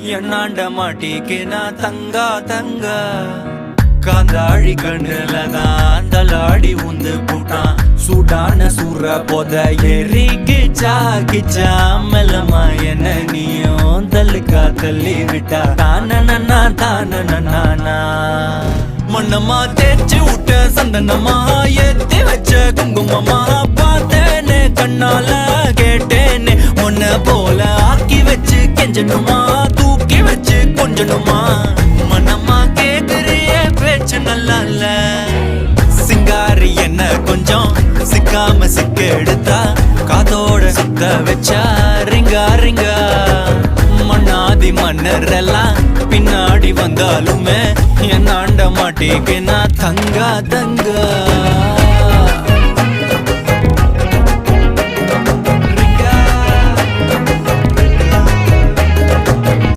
என்னாண்ட மாட்டிக்கு நான் தங்கா தங்க காந்தாழி கண்ணுலதான் தலாடி உந்து போட்டான் சூடான சூற போத எரிக்கிச்சா கிச்சா மெல்லமா என்ன நீயும் தள்ளுக்கா தள்ளி விட்டா தானனா தானனா மண்ணமா தேய்ச்சி விட்ட சந்தனமா ஏத்தி வச்ச குங்குமமா பார்த்தேனே கண்ணால கேட்டேனே உன்ன போல ஆக்கி வச்சு கெஞ்சணுமா தூக்கி வச்சு கொஞ்சணுமா மனமா கேக்குறிய பேச்சு நல்லா இல்ல சிங்காரி என்ன கொஞ்சம் சிக்காம சிக்க எடுத்தா காதோட சுத்த வச்சா ரிங்கா ரிங்கா மண்ணாதி மன்னர் எல்லாம் பின்னாடி வந்தாலுமே என்னாண்ட மாட்டேக்கு நான் தங்கா தங்கா